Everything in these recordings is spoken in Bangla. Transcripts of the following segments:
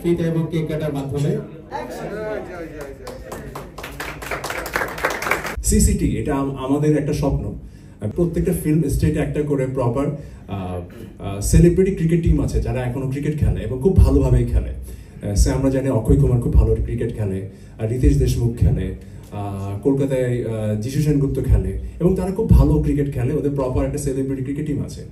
ফিতা এবং কেক কাটার মাধ্যমে। সিসিটি এটা আমাদের একটা স্বপ্ন, প্রত্যেকটা ফিল্ম স্টেটে একটা করে প্রপার সেলিব্রিটি ক্রিকেট টিম আছে যারা এখনো ক্রিকেট খেলে এবং খুব ভালোভাবেই খেলে। সে আমরা জানি অক্ষয় কুমার খুব ভালো ক্রিকেট খেলে, রিতেশ দেশমুখ খেলে, কলকাতায় যিশু সেনগুপ্ত খেলে এবং তারা খুব ভালো ক্রিকেট খেলে, ওদের প্রপার একটা সেলিব্রিটি ক্রিকেট টিম আছে।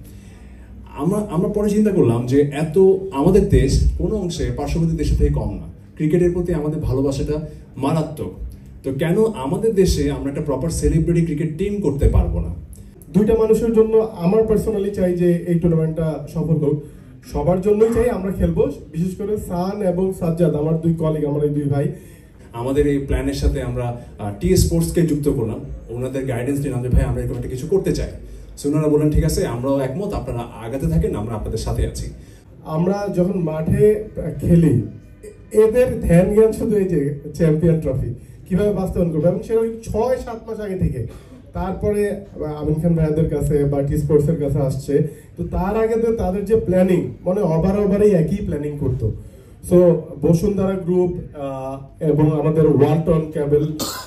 আমরা পরে চিন্তা করলাম যে এত আমাদের দেশ কোনো অংশে পার্শ্ববর্তী দেশের থেকে কম না, ক্রিকেটের প্রতি আমাদের ভালোবাসাটা মারাত্মক। তো কেন আমাদের দেশে আমরা একটা প্রপার সেলিব্রিটি ক্রিকেট টিম করতে পারবো না? দুইটা মানুষের জন্য আমার পার্সোনালি চাই যে এই টুর্নামেন্টটা সফল হোক, সবার জন্যই চাই আমরা খেলবো, বিশেষ করে সান এবং সাজ্জাদ আমার দুই কলিগ, আমার এই দুই ভাই। আমাদের এই প্ল্যানের সাথে আমরা টি স্পোর্টসকে যুক্ত করলাম, ওনাদের গাইডেন্স নিলাম যে ভাই আমরা এরকম একটা কিছু করতে চাই। সো ওনারা বললেন ঠিক আছে, আমরাও একমত, আপনারা আগাতে থাকেন, আমরা আপনাদের সাথে আছি। আমরা যখন মাঠে খেলি এদের ধ্যান জ্ঞান শুধু এই যে চ্যাম্পিয়ন ট্রফি কিভাবে বাস্তবায়ন করবে, এবং সেটা 6-7 মাস আগে থেকে তারপরে আমিন খান ভাইয়াদের কাছে বা টি স্পোর্টসের কাছে আসছে। তো তার আগে তো তাদের যে প্ল্যানিং মানে ওভারেই একই প্ল্যানিং করতো। সো বসুন্ধরা গ্রুপ এবং আমাদের ওয়ালটন কেবল,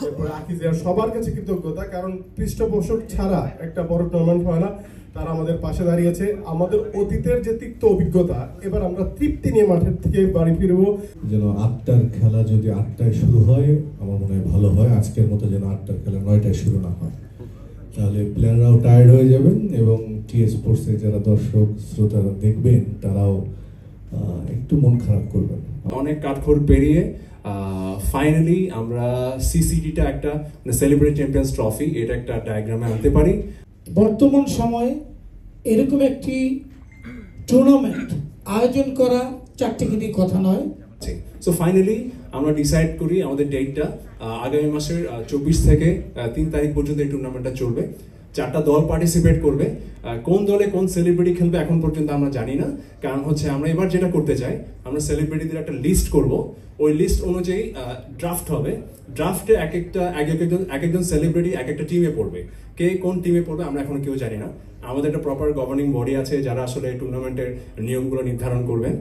এরপরে আকিজিয়া, সবার কাছে কৃতজ্ঞতা, কারণ পৃষ্ঠপোষক ছাড়া একটা বড় টুর্নামেন্ট হয় না। তারা আমাদের পাশে দাঁড়িয়েছে। আমাদের অতীতের যে তিক্ত অভিজ্ঞতা এবার আমরা তৃপ্তি নিয়ে মাঠের থেকে বাড়ি ফিরবো। যেন 8টার খেলা যদি 8টায় শুরু হয় আমার মনে হয় ভালো হয়, আজকের মতো যেন 8টার খেলা 9টায় শুরু না হয়, তাহলে প্লেয়াররাও টায়ার্ড হয়ে যাবেন এবং টি স্পোর্টসে যারা দর্শক শ্রোতারা দেখবেন তারাও একটু মন খারাপ করবেন। অনেক কাঠখড় পেরিয়ে ফাইনালি আমরা সিসিটিটা একটা সেলিব্রিটি চ্যাম্পিয়ন্স ট্রফি এটা একটা ডায়াগ্রামে আনতে পারি। বর্তমান সময়ে এরকম একটি টুর্নামেন্ট আয়োজন করা চারটিখানি কথা নয়। সো ফাইনালি আমরা ডিসাইড করি আমাদের ডেটটা আগামী মাসের 24 থেকে 3 তারিখ পর্যন্ত এই টুর্নামেন্টটা চলবে। 4টা দল পার্টিসিপেট করবে। কোন দলে কোন সেলিব্রিটি খেলবে এখন পর্যন্ত আমরা জানি না, কারণ হচ্ছে আমরা এবার যেটা করতে চাই আমরা সেলিব্রিটিদের একটা লিস্ট করব, ওই লিস্ট অনুযায়ী ড্রাফট হবে। ড্রাফটে এক একজন সেলিব্রিটি এক একটা টিমে পড়বে, কে কোন টিমে পড়বে আমরা এখন কেউ জানি না। আমাদের একটা প্রপার গভর্নিং বডি আছে যারা আসলে টুর্নামেন্টের নিয়মগুলো নির্ধারণ করবেন।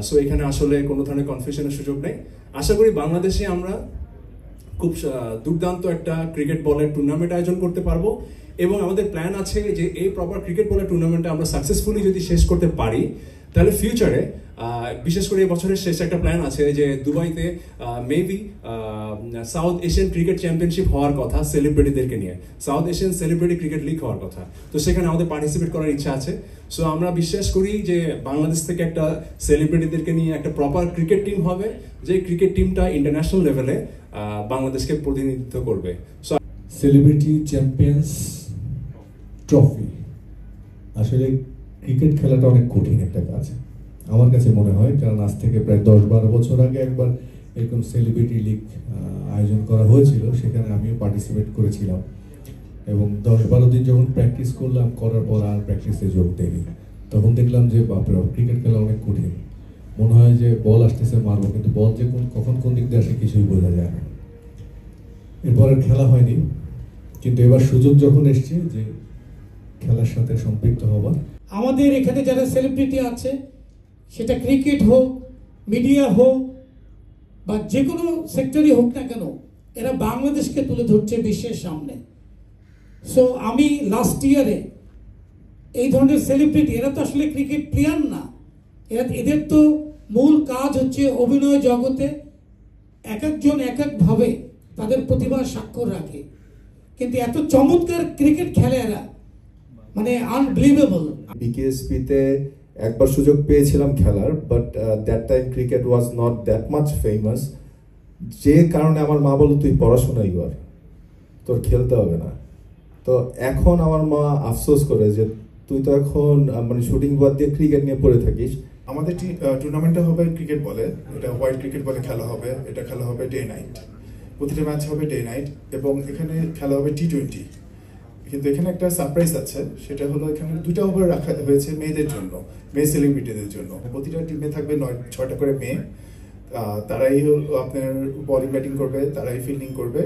সো এখানে আসলে কোনো ধরনের কনফিউশনের সুযোগ নেই। আশা করি বাংলাদেশে আমরা খুব দুর্দান্ত একটা ক্রিকেট বলের টুর্নামেন্ট আয়োজন করতে পারবো এবং আমাদের প্ল্যান আছে যে এই প্রপার ক্রিকেট বলের টুর্নামেন্টটা আমরা সাকসেসফুলি যদি শেষ করতে পারি তাহলে ফিউচারে বিশেষ করে এই বছরের শেষ একটা প্ল্যান আছে যে দুবাইতে maybe south Asian cricket championship হওয়ার কথা সেলিব্রিটিদেরকে নিয়ে, south Asian celebrity cricket league হওয়ার কথা। তো সেখানে আমাদের পার্টিসিপেট করার ইচ্ছা আছে। সো আমরা বিশ্বাস করি যে বাংলাদেশ থেকে একটা সেলিব্রিটিদেরকে নিয়ে একটা প্রপার ক্রিকেট টিম হবে, যে ক্রিকেট টিমটা ইন্টারন্যাশনাল লেভেলে বাংলাদেশকে প্রতিনিধিত্ব করবে। সো সেলিব্রিটি চ্যাম্পিয়ন্স ট্রফি আসলে ক্রিকেট খেলাটা অনেক কঠিন একটা কাজ আমার কাছে মনে হয়, কারণ আজ থেকে প্রায় 10-12 বছর আগে একবার এরকম সেলিব্রিটি লিগ আয়োজন করা হয়েছিল, সেখানে আমিও পার্টিসিপেট করেছিলাম এবং 10-12 দিন যখন প্র্যাকটিস করলাম, করার পর আর প্র্যাকটিসে যোগ দেয়নি। তখন দেখলাম যে বাপরে ক্রিকেট খেলা অনেক কঠিন, মনে হয় যে বল আসতেছে মারবো, কিন্তু বল যে কখন কোন দিক দিয়ে আসে কিছুই বোঝা যায় না। এরপর আর খেলা হয়নি, কিন্তু এবার সুযোগ যখন এসছে যে খেলার সাথে সম্পৃক্ত হবার। আমাদের এখানে যারা সেলিব্রিটি আছে, সেটা ক্রিকেট হোক, মিডিয়া হোক বা যে কোনো সেক্টরই হোক না কেন, এরা বাংলাদেশকে তুলে ধরছে বিশ্বের সামনে। সো আমি লাস্ট ইয়ারে এই ধরনের সেলিব্রিটি, এরা তো আসলে ক্রিকেট প্লেয়ার না, এদের তো মূল কাজ হচ্ছে অভিনয় জগতে এক একজন এক একভাবে তাদের প্রতিভার স্বাক্ষর রাখে, কিন্তু এত চমৎকার ক্রিকেট খেলে এরা, মানে আনবিলিভেবল। বিকেএসপিতে একবার সুযোগ পেয়েছিলাম খেলার, but that time cricket was not that much famous, যে কারণে আমার মা বলল তুই পড়াশোনাই কর, তোর খেলতে হবে না। তো এখন আমার মা আফসোস করে যে তুই তো এখন মানে শুটিং বাদ দিয়ে ক্রিকেট নিয়ে পড়ে থাকিস। আমাদের টুর্নামেন্টটা হবে ক্রিকেট বলে, এটা হোয়াইট ক্রিকেট বলে খেলা হবে, এটা খেলা হবে ডে নাইট, প্রতিটা ম্যাচ হবে ডে নাইট এবং এখানে খেলা হবে T20। কিন্তু এখানে একটা সারপ্রাইজ আছে, সেটা হলো এখানে 2টা ওভার রাখা হয়েছে মেয়েদের জন্য, মেয়ে সেলিব্রিটিদের জন্য। প্রতিটা টিমে থাকবে 6টা করে মেয়ে, তারাই আপনার বোলিং ব্যাটিং করবে, তারাই ফিল্ডিং করবে।